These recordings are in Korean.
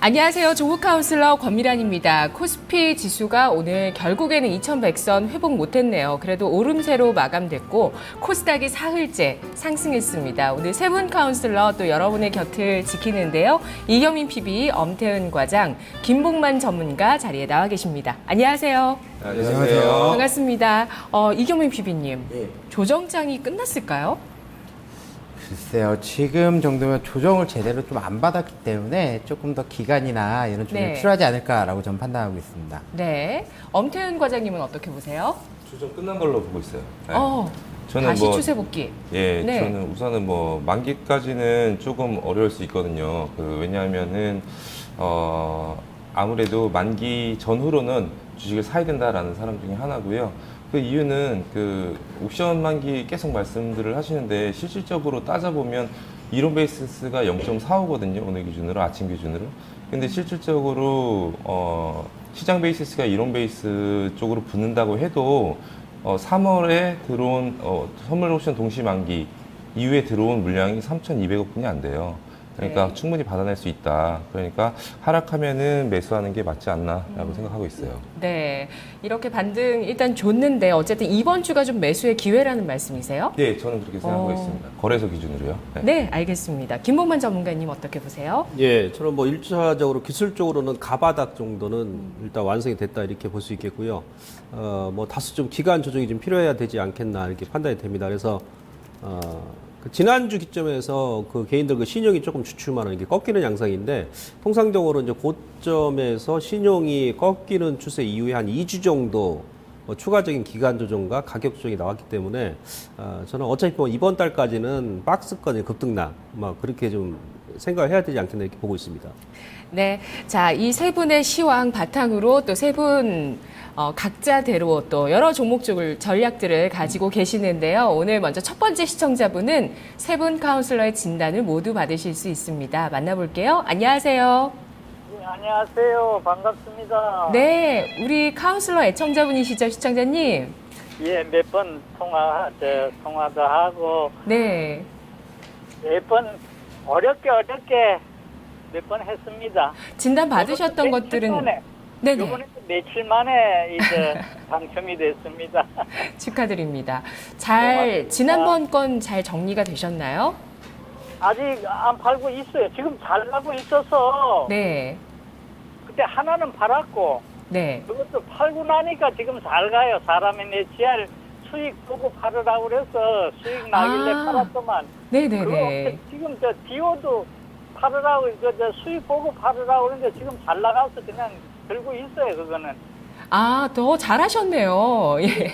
안녕하세요. 조국 카운슬러 권미란입니다. 코스피 지수가 오늘 결국에는 2100선 회복 못했네요. 그래도 오름세로 마감됐고 코스닥이 사흘째 상승했습니다. 오늘 세 분 카운슬러 또 여러분의 곁을 지키는데요. 이경민 PB, 엄태은 과장, 김복만 전문가 자리에 나와 계십니다. 안녕하세요. 안녕하세요. 반갑습니다. 이경민 PB님, 네. 조정장이 끝났을까요? 글쎄요, 지금 정도면 조정을 제대로 좀 안 받았기 때문에 조금 더 기간이나 이런 조정이 필요하지 않을까라고 저는 판단하고 있습니다. 네. 엄태은 과장님은 어떻게 보세요? 조정 끝난 걸로 보고 있어요. 네. 저는 다시 추세 복귀. 예, 네. 저는 우선은 만기까지는 조금 어려울 수 있거든요. 왜냐하면은 아무래도 만기 전후로는 주식을 사야 된다라는 사람 중에 하나고요. 그 이유는 옵션 만기 계속 말씀들을 하시는데 실질적으로 따져보면 이론 베이스가 0.45거든요. 오늘 기준으로, 아침 기준으로. 근데 실질적으로 시장 베이시스가 이론 베이스 쪽으로 붙는다고 해도 3월에 들어온 선물 옵션 동시 만기 이후에 들어온 물량이 3,200억 분이 안 돼요. 그러니까 네. 충분히 받아낼 수 있다. 그러니까 하락하면은 매수하는 게 맞지 않나라고 생각하고 있어요. 네. 이렇게 반등 일단 줬는데 어쨌든 이번 주가 좀 매수의 기회라는 말씀이세요? 네, 저는 그렇게 생각하고 있습니다. 거래소 기준으로요. 네, 알겠습니다. 김복만 전문가님 어떻게 보세요? 예, 저는 1차적으로 기술적으로는 가바닥 정도는 일단 완성이 됐다 이렇게 볼 수 있겠고요. 다소 좀 기간 조정이 좀 필요해야 되지 않겠나 이렇게 판단이 됩니다. 그래서 지난주 기점에서 개인들 신용이 조금 주춤하는 이게 꺾이는 양상인데 통상적으로 이제 고점에서 신용이 꺾이는 추세 이후에 한 2주 정도 추가적인 기간 조정과 가격 조정이 나왔기 때문에 저는 어차피 이번 달까지는 박스권 급등락 그렇게 좀 생각을 해야 되지 않겠나 이렇게 보고 있습니다. 네. 자, 이 세 분의 시황 바탕으로 또 세 분 각자대로 또 여러 종목 쪽을 전략들을 가지고 계시는데요. 오늘 먼저 첫 번째 시청자분은 세 분 카운슬러의 진단을 모두 받으실 수 있습니다. 만나볼게요. 안녕하세요. 네, 안녕하세요. 반갑습니다. 네, 우리 카운슬러 애청자분이시죠, 시청자님? 예, 몇 번 통화도 하고, 네. 몇 번 어렵게 몇 번 했습니다. 진단 받으셨던 것들은 네네. 이번에 며칠 만에 이제 당첨이 됐습니다. 축하드립니다. 고맙습니다. 지난번 건 잘 정리가 되셨나요? 아직 안 팔고 있어요. 지금 잘 나고 있어서 네. 그때 하나는 팔았고 네. 그것도 팔고 나니까 지금 잘 가요. 사람이 내지할 수익 보고 팔으라고 그래서 수익 나길래 팔았더만. 네네네. 지금 디오도 팔으라고 수익 보고 팔으라고 그러는데 지금 잘 나가서 그냥 들고 있어요. 그거는. 더 잘하셨네요. 예.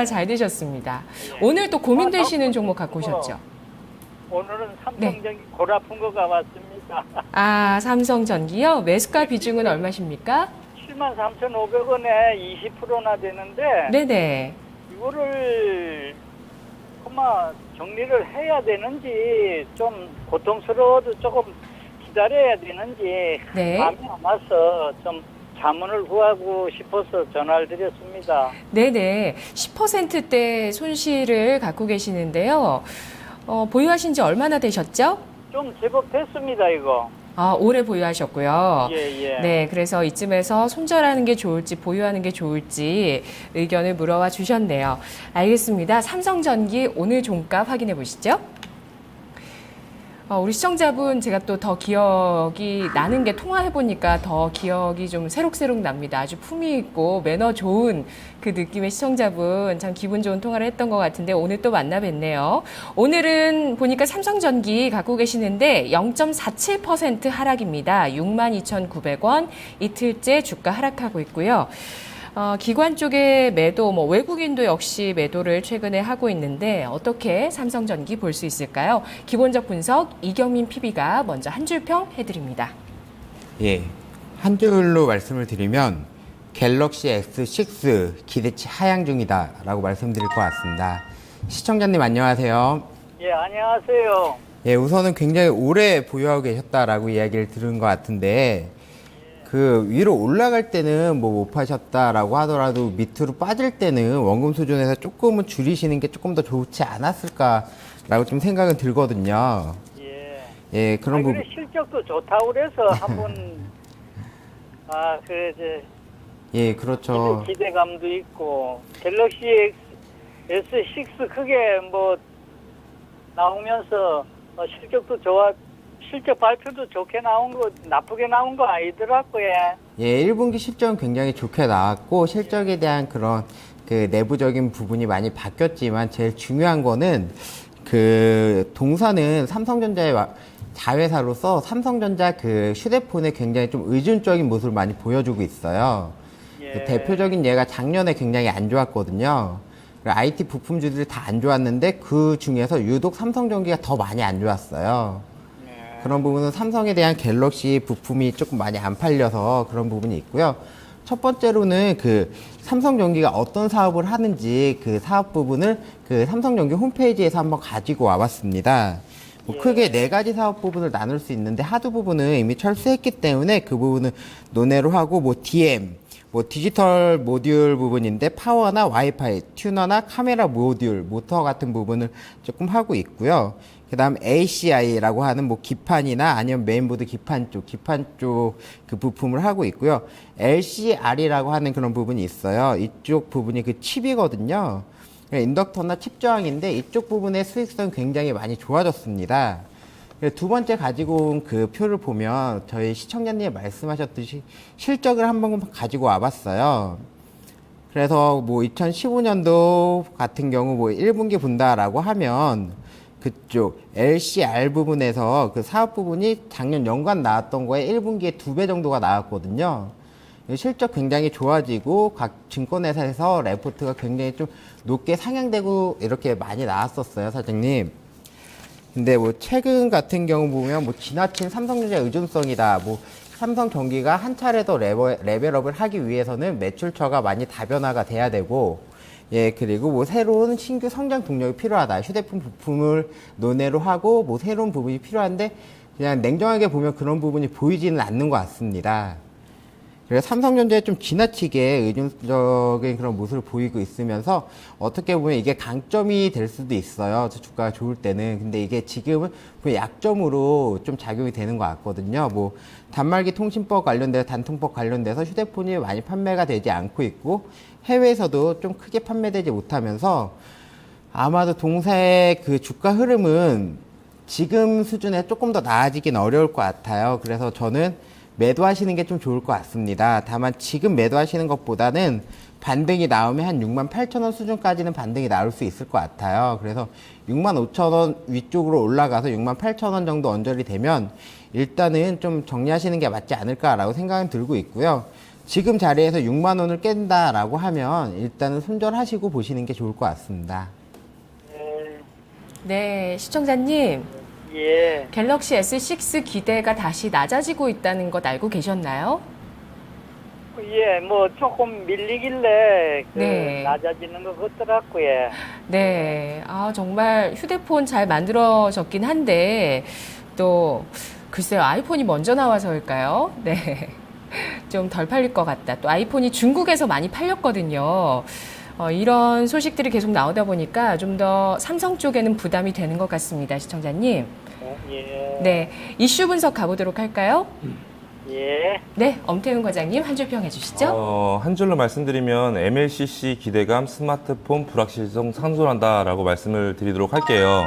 잘 되셨습니다. 예. 오늘 또 고민되시는 종목 갖고 오셨죠? 오늘은 삼성전기 골아픈 거가 왔습니다. 삼성전기요? 매수가 비중은 얼마십니까? 73,500원에 20%나 되는데 네네. 이거를 정리를 해야 되는지 좀 고통스러워도 조금 기다려야 되는지 네. 마음이 안 와서 좀 자문을 구하고 싶어서 전화를 드렸습니다. 네네. 10%대 손실을 갖고 계시는데요. 보유하신 지 얼마나 되셨죠? 좀 제법 됐습니다, 이거. 오래 보유하셨고요. 예. 네, 그래서 이쯤에서 손절하는 게 좋을지 보유하는 게 좋을지 의견을 물어와 주셨네요. 알겠습니다. 삼성전기 오늘 종가 확인해 보시죠. 우리 시청자분 제가 또 더 기억이 나는 게 통화해보니까 더 기억이 좀 새록새록 납니다. 아주 품위 있고 매너 좋은 그 느낌의 시청자분 참 기분 좋은 통화를 했던 것 같은데 오늘 또 만나 뵀네요. 오늘은 보니까 삼성전기 갖고 계시는데 0.47% 하락입니다. 62,900원 이틀째 주가 하락하고 있고요. 기관 쪽의 매도, 외국인도 역시 매도를 최근에 하고 있는데 어떻게 삼성전기 볼 수 있을까요? 기본적 분석 이경민 PB가 먼저 한 줄 평 해드립니다. 예, 한 줄로 말씀을 드리면 갤럭시 S6 기대치 하향 중이다라고 말씀드릴 것 같습니다. 시청자님 안녕하세요. 예, 안녕하세요. 예, 우선은 굉장히 오래 보유하고 계셨다라고 이야기를 들은 것 같은데 위로 올라갈 때는 못 파셨다라고 하더라도 밑으로 빠질 때는 원금 수준에서 조금은 줄이시는 게 조금 더 좋지 않았을까라고 좀 생각은 들거든요. 예. 예, 그런 부분. 그래 실적도 좋다고 그래서 한번 그래 이제 예, 그렇죠. 기대감도 있고 갤럭시 S6 그게 뭐 나오면서 실적도 실적 발표도 좋게 나온 거 나쁘게 나온 거 아니더라고요. 예, 1분기 실적은 굉장히 좋게 나왔고 실적에 대한 그런 그 내부적인 부분이 많이 바뀌었지만 제일 중요한 거는 그 동사는 삼성전자의 자회사로서 삼성전자 그 휴대폰에 굉장히 좀 의존적인 모습을 많이 보여주고 있어요. 예. 대표적인 예가 작년에 굉장히 안 좋았거든요. IT 부품주들이 다 안 좋았는데 그 중에서 유독 삼성전기가 더 많이 안 좋았어요. 그런 부분은 삼성에 대한 갤럭시 부품이 조금 많이 안 팔려서 그런 부분이 있고요. 첫 번째로는 그 삼성전기가 어떤 사업을 하는지 그 사업 부분을 그 삼성전기 홈페이지에서 한번 가지고 와봤습니다. 뭐 크게 4가지 사업 부분을 나눌 수 있는데 하드 부분은 이미 철수했기 때문에 그 부분은 논외로 하고 뭐 DM, 뭐 디지털 모듈 부분인데 파워나 와이파이, 튜너나 카메라 모듈, 모터 같은 부분을 조금 하고 있고요. 그 다음 ACI라고 하는 뭐 기판이나 아니면 메인보드 기판 쪽 그 부품을 하고 있고요. LCR이라고 하는 그런 부분이 있어요. 이쪽 부분이 그 칩이거든요. 인덕터나 칩 저항인데 이쪽 부분의 수익성이 굉장히 많이 좋아졌습니다. 두 번째 가지고 온 그 표를 보면 저희 시청자님이 말씀하셨듯이 실적을 한번 가지고 와봤어요. 그래서 뭐 2015년도 같은 경우 뭐 1분기 본다라고 하면 그쪽 LCR 부분에서 그 사업 부분이 작년 연간 나왔던 거에 1분기에 2배 정도가 나왔거든요. 실적 굉장히 좋아지고 각 증권회사에서 레포트가 굉장히 좀 높게 상향되고 이렇게 많이 나왔었어요, 사장님. 근데 뭐 최근 같은 경우 보면 뭐 지나친 삼성전자 의존성이다. 뭐 삼성전기가 한 차례 더 레벨업을 하기 위해서는 매출처가 많이 다변화가 돼야 되고, 예, 그리고 뭐 새로운 신규 성장 동력이 필요하다. 휴대폰 부품을 논외로 하고 뭐 새로운 부분이 필요한데 그냥 냉정하게 보면 그런 부분이 보이지는 않는 것 같습니다. 그래서 삼성전자에 좀 지나치게 의존적인 그런 모습을 보이고 있으면서 어떻게 보면 이게 강점이 될 수도 있어요. 주가가 좋을 때는. 근데 이게 지금은 약점으로 좀 작용이 되는 것 같거든요. 뭐 단말기 통신법 관련돼서 단통법 관련돼서 휴대폰이 많이 판매가 되지 않고 있고 해외에서도 좀 크게 판매되지 못하면서 아마도 동사의 그 주가 흐름은 지금 수준에 조금 더 나아지긴 어려울 것 같아요. 그래서 저는 매도하시는 게 좀 좋을 것 같습니다. 다만 지금 매도하시는 것보다는 반등이 나오면 한 68,000원 수준까지는 반등이 나올 수 있을 것 같아요. 그래서 65,000원 위쪽으로 올라가서 68,000원 정도 언저리 되면 일단은 좀 정리하시는 게 맞지 않을까라고 생각은 들고 있고요. 지금 자리에서 6만 원을 깬다라고 하면 일단은 손절하시고 보시는 게 좋을 것 같습니다. 네, 시청자님. 예. 갤럭시 S6 기대가 다시 낮아지고 있다는 것 알고 계셨나요? 예, 뭐 조금 밀리길래 네. 낮아지는 것 같더라고요. 네. 아, 정말 휴대폰 잘 만들어졌긴 한데 또 글쎄요, 아이폰이 먼저 나와서일까요? 네. 좀 덜 팔릴 것 같다. 또 아이폰이 중국에서 많이 팔렸거든요. 이런 소식들이 계속 나오다 보니까 좀 더 삼성 쪽에는 부담이 되는 것 같습니다, 시청자님. 예. 네, 이슈 분석 가보도록 할까요? 예. 네, 엄태훈 과장님 한 줄 평해 주시죠. 한 줄로 말씀드리면 MLCC 기대감 스마트폰 불확실성 상존한다라고 말씀을 드리도록 할게요.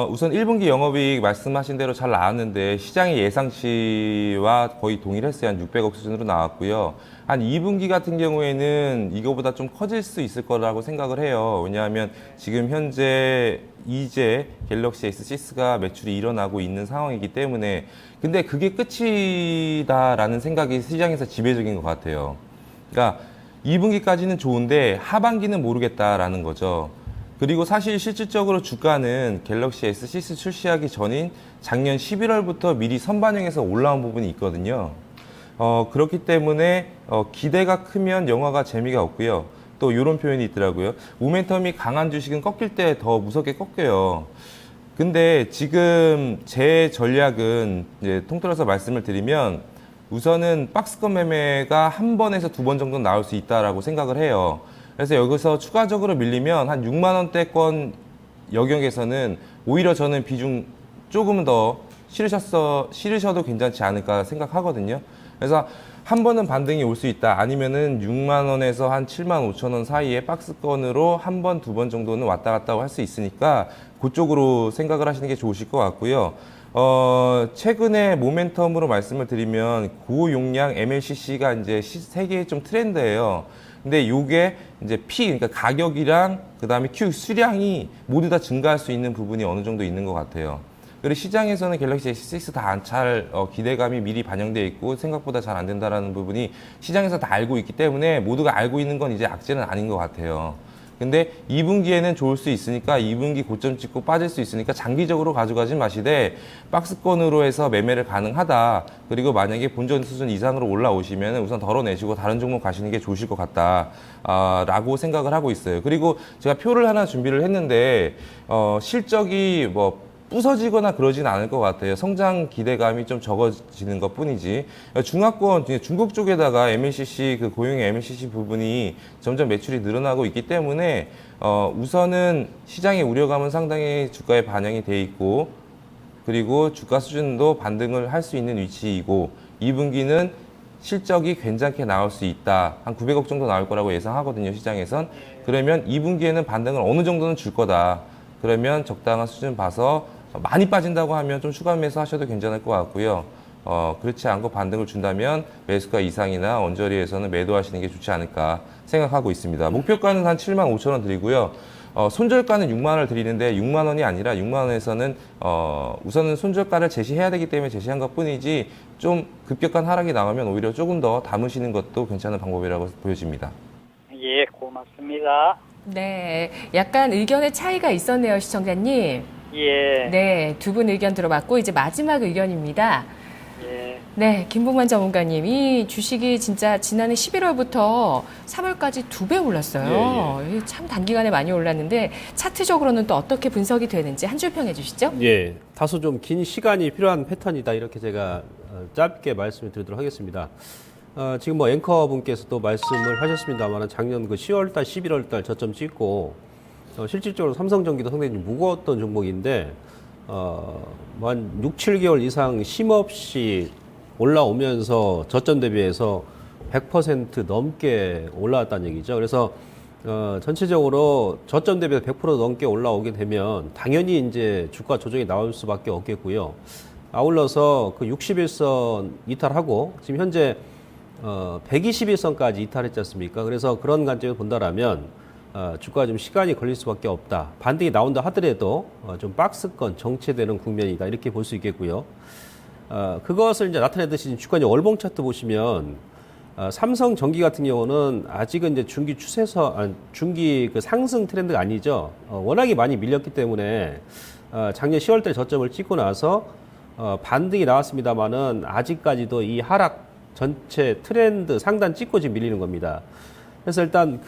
우선 1분기 영업이익 말씀하신 대로 잘 나왔는데 시장의 예상치와 거의 동일했어요. 한 600억 수준으로 나왔고요. 한 2분기 같은 경우에는 이거보다 좀 커질 수 있을 거라고 생각을 해요. 왜냐하면 지금 현재 이제 갤럭시 S6가 매출이 일어나고 있는 상황이기 때문에 근데 그게 끝이다라는 생각이 시장에서 지배적인 것 같아요. 그러니까 2분기까지는 좋은데 하반기는 모르겠다라는 거죠. 그리고 사실 실질적으로 주가는 갤럭시 S6 출시하기 전인 작년 11월부터 미리 선반영해서 올라온 부분이 있거든요. 그렇기 때문에 기대가 크면 영화가 재미가 없고요. 또 이런 표현이 있더라고요. 모멘텀이 강한 주식은 꺾일 때 더 무섭게 꺾여요. 근데 지금 제 전략은 이제 통틀어서 말씀을 드리면 우선은 박스권 매매가 한 번에서 2번 정도 나올 수 있다라고 생각을 해요. 그래서 여기서 추가적으로 밀리면 한 6만 원대권 영역에서는 오히려 저는 비중 조금 더 실으셔도 괜찮지 않을까 생각하거든요. 그래서 한 번은 반등이 올 수 있다. 아니면은 6만 원에서 한 7만 5천 원 사이에 박스권으로 한 번, 두 번 정도는 왔다 갔다 할 수 있으니까 그쪽으로 생각을 하시는 게 좋으실 것 같고요. 최근에 모멘텀으로 말씀을 드리면 고용량 MLCC가 이제 세계의 좀 트렌드예요. 근데 요게 이제 그러니까 가격이랑 그 다음에 수량이 모두 다 증가할 수 있는 부분이 어느 정도 있는 것 같아요. 그리고 시장에서는 갤럭시 S6 다 잘 기대감이 미리 반영되어 있고 생각보다 잘 안 된다라는 부분이 시장에서 다 알고 있기 때문에 모두가 알고 있는 건 이제 악재는 아닌 것 같아요. 근데 2분기에는 좋을 수 있으니까 2분기 고점 찍고 빠질 수 있으니까 장기적으로 가져가지 마시되 박스권으로 해서 매매를 가능하다. 그리고 만약에 본전 수준 이상으로 올라오시면 우선 덜어내시고 다른 종목 가시는 게 좋으실 것 같다. 라고 생각을 하고 있어요. 그리고 제가 표를 하나 준비를 했는데 실적이 뭐 부서지거나 그러진 않을 것 같아요. 성장 기대감이 좀 적어지는 것 뿐이지. 중화권, 중국 쪽에다가 MLCC, 그 고용의 MLCC 부분이 점점 매출이 늘어나고 있기 때문에, 우선은 시장의 우려감은 상당히 주가에 반영이 돼 있고, 그리고 주가 수준도 반등을 할 수 있는 위치이고, 2분기는 실적이 괜찮게 나올 수 있다. 한 900억 정도 나올 거라고 예상하거든요, 시장에선. 그러면 2분기에는 반등을 어느 정도는 줄 거다. 그러면 적당한 수준 봐서 많이 빠진다고 하면 좀 추가 매수 하셔도 괜찮을 것 같고요. 그렇지 않고 반등을 준다면 매수가 이상이나 언저리에서는 매도하시는 게 좋지 않을까 생각하고 있습니다. 목표가는 한 7만 5천 원 드리고요. 손절가는 6만 원을 드리는데 6만 원이 아니라 6만 원에서는 우선은 손절가를 제시해야 되기 때문에 제시한 것 뿐이지 좀 급격한 하락이 나오면 오히려 조금 더 담으시는 것도 괜찮은 방법이라고 보여집니다. 예, 고맙습니다. 네, 약간 의견의 차이가 있었네요, 시청자님. 예. 네, 두 분 의견 들어봤고 이제 마지막 의견입니다. 예. 네, 김봉만 전문가님, 이 주식이 진짜 지난해 11월부터 3월까지 2배 올랐어요. 참 단기간에 많이 올랐는데 차트적으로는 또 어떻게 분석이 되는지 한 줄 평해 주시죠. 예, 다소 좀 긴 시간이 필요한 패턴이다 이렇게 제가 짧게 말씀을 드리도록 하겠습니다. 지금 뭐 앵커 분께서도 말씀을 하셨습니다만 작년 그 10월달, 11월달 저점 찍고 실질적으로 삼성전기도 상당히 무거웠던 종목인데 한 6, 7개월 이상 쉼없이 올라오면서 저점 대비해서 100% 넘게 올라왔다는 얘기죠. 그래서 전체적으로 저점 대비해서 100% 넘게 올라오게 되면 당연히 이제 주가 조정이 나올 수밖에 없겠고요. 아울러서 그 61선 이탈하고 지금 현재 121선까지 이탈했지 않습니까? 그래서 그런 관점에서 본다라면 주가가 좀 시간이 걸릴 수밖에 없다. 반등이 나온다 하더라도 좀 박스권 정체되는 국면이다. 이렇게 볼 수 있겠고요. 그것을 이제 나타내듯이 지금 주가 이제 월봉 차트 보시면 삼성전기 같은 경우는 아직은 이제 중기 중기 그 상승 트렌드가 아니죠. 워낙에 많이 밀렸기 때문에 작년 10월달에 저점을 찍고 나서 반등이 나왔습니다만은 아직까지도 이 하락 전체 트렌드 상단 찍고 지금 밀리는 겁니다. 그래서 일단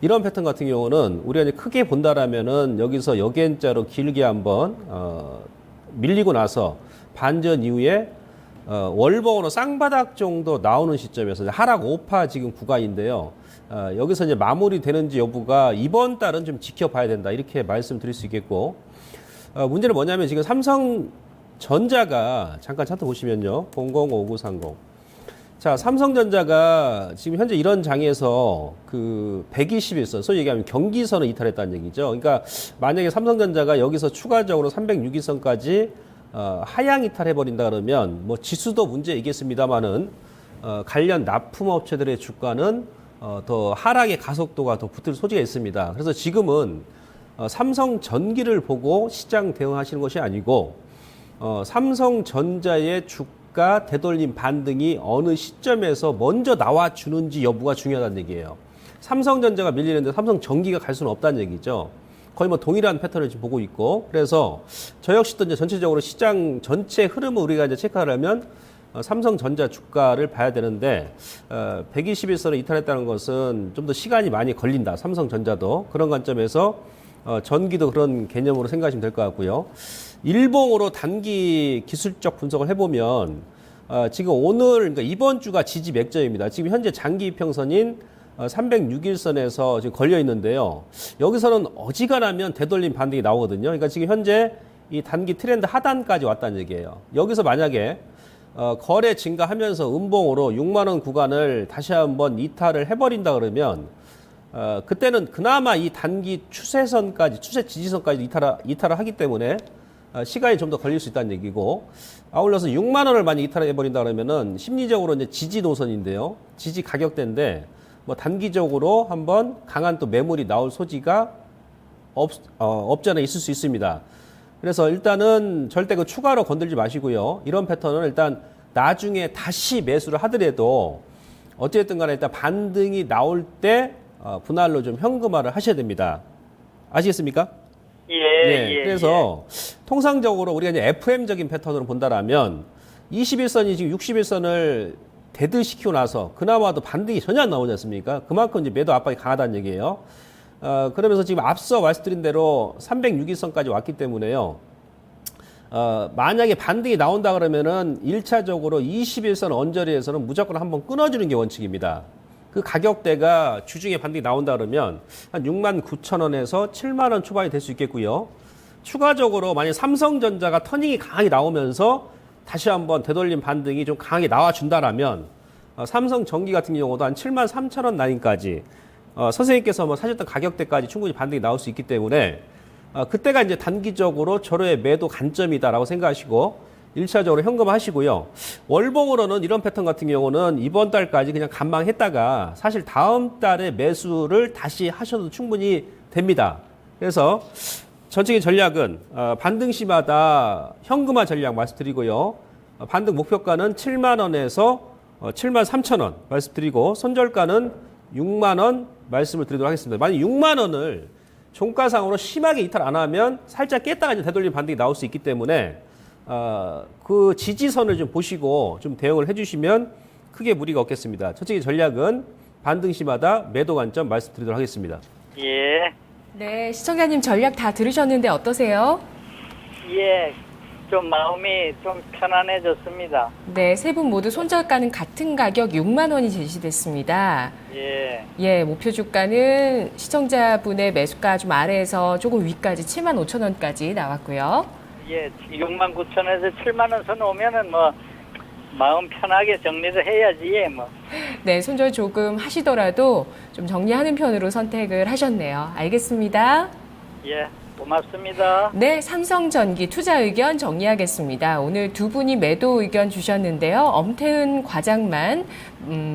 이런 패턴 같은 경우는 우리가 이제 크게 본다라면은 여기서 역N자로 길게 한번 밀리고 나서 반전 이후에 월봉으로 쌍바닥 정도 나오는 시점에서 하락 5파 지금 구간인데요. 여기서 이제 마무리되는지 여부가 이번 달은 좀 지켜봐야 된다 이렇게 말씀드릴 수 있겠고, 문제는 뭐냐면 지금 삼성전자가 잠깐 차트 보시면요. 005930. 자, 삼성전자가 지금 현재 이런 장에서 그 121선, 소위 얘기하면 경기선을 이탈했다는 얘기죠. 그러니까 만약에 삼성전자가 여기서 추가적으로 306일선까지 하향 이탈해버린다 그러면 뭐 지수도 문제 있겠습니다만은 관련 납품업체들의 주가는 더 하락의 가속도가 더 붙을 소지가 있습니다. 그래서 지금은 삼성전기를 보고 시장 대응하시는 것이 아니고 삼성전자의 주가 되돌림 반등이 어느 시점에서 먼저 나와주는지 여부가 중요하다는 얘기예요. 삼성전자가 밀리는데 삼성전기가 갈 수는 없다는 얘기죠. 거의 뭐 동일한 패턴을 지금 보고 있고, 그래서 저 역시도 이제 전체적으로 시장 전체 흐름을 우리가 이제 체크하려면 삼성전자 주가를 봐야 되는데 121선을 이탈했다는 것은 좀 더 시간이 많이 걸린다. 삼성전자도 그런 관점에서 전기도 그런 개념으로 생각하시면 될 것 같고요. 일봉으로 단기 기술적 분석을 해보면 지금 오늘 그러니까 이번 주가 지지 맥점입니다. 지금 현재 장기 이평선인 306일선에서 지금 걸려 있는데요. 여기서는 어지간하면 되돌림 반등이 나오거든요. 그러니까 지금 현재 이 단기 트렌드 하단까지 왔다는 얘기예요. 여기서 만약에 거래 증가하면서 음봉으로 6만 원 구간을 다시 한번 이탈을 해버린다 그러면 그때는 그나마 이 단기 추세선까지, 추세 지지선까지 이탈을 하기 때문에 시간이 좀 더 걸릴 수 있다는 얘기고, 아울러서 6만 원을 만약 이탈해 버린다 그러면은 심리적으로 이제 지지 노선인데요. 지지 가격대인데 뭐 단기적으로 한번 강한 또 매물이 나올 소지가 없지 않아 있을 수 있습니다. 그래서 일단은 절대 그 추가로 건들지 마시고요. 이런 패턴은 일단 나중에 다시 매수를 하더라도 어쨌든 간에 일단 반등이 나올 때 분할로 좀 현금화를 하셔야 됩니다. 아시겠습니까? 예. 그래서 통상적으로 우리가 이제 FM적인 패턴으로 본다라면 21선이 지금 61선을 대드시키고 나서 그나마도 반등이 전혀 안 나오지 않습니까? 그만큼 이제 매도 압박이 강하다는 얘기예요. 그러면서 지금 앞서 말씀드린 대로 306일선까지 왔기 때문에요. 만약에 반등이 나온다 그러면은 1차적으로 21선 언저리에서는 무조건 한번 끊어주는 게 원칙입니다. 그 가격대가 주중에 반등이 나온다 그러면 한 69,000원에서 7만원 초반이 될 수 있겠고요. 추가적으로 만약 삼성전자가 터닝이 강하게 나오면서 다시 한번 되돌림 반등이 좀 강하게 나와준다라면 삼성전기 같은 경우도 한 73,000원 라인까지 선생님께서 뭐 사셨던 가격대까지 충분히 반등이 나올 수 있기 때문에 그때가 이제 단기적으로 저로의 매도 관점이다라고 생각하시고 1차적으로 현금하시고요. 월봉으로는 이런 패턴 같은 경우는 이번 달까지 그냥 간망했다가 사실 다음 달에 매수를 다시 하셔도 충분히 됩니다. 그래서 전체적인 전략은 반등 시마다 현금화 전략 말씀드리고요. 반등 목표가는 7만 원에서 7만 3천 원 말씀드리고 손절가는 6만 원 말씀을 드리도록 하겠습니다. 만약 6만 원을 종가상으로 심하게 이탈 안 하면 살짝 깼다가 이제 되돌림 반등이 나올 수 있기 때문에 그 지지선을 좀 보시고 좀 대응을 해주시면 크게 무리가 없겠습니다. 전체적인 전략은 반등 시마다 매도 관점 말씀드리도록 하겠습니다. 예. 네, 시청자님 전략 다 들으셨는데 어떠세요? 예. 좀 마음이 좀 편안해졌습니다. 네, 세 분 모두 손절가는 같은 가격 6만 원이 제시됐습니다. 예. 목표 주가는 시청자분의 매수가 좀 아래에서 조금 위까지 7만 5천 원까지 나왔고요. 예. 69,000원에서 7만 원 선 오면은 뭐 마음 편하게 정리를 해야지 뭐. 네, 손절 조금 하시더라도 좀 정리하는 편으로 선택을 하셨네요. 알겠습니다. 예. 고맙습니다. 네, 삼성전기 투자 의견 정리하겠습니다. 오늘 두 분이 매도 의견 주셨는데요. 엄태은 과장만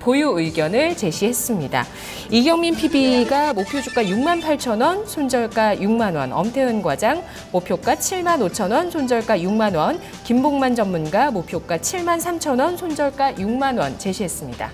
보유 의견을 제시했습니다. 이경민 PB가 목표 주가 6만 8천 원, 손절가 6만 원, 엄태은 과장 목표가 7만 5천 원, 손절가 6만 원, 김봉만 전문가 목표가 7만 3천 원, 손절가 6만 원 제시했습니다.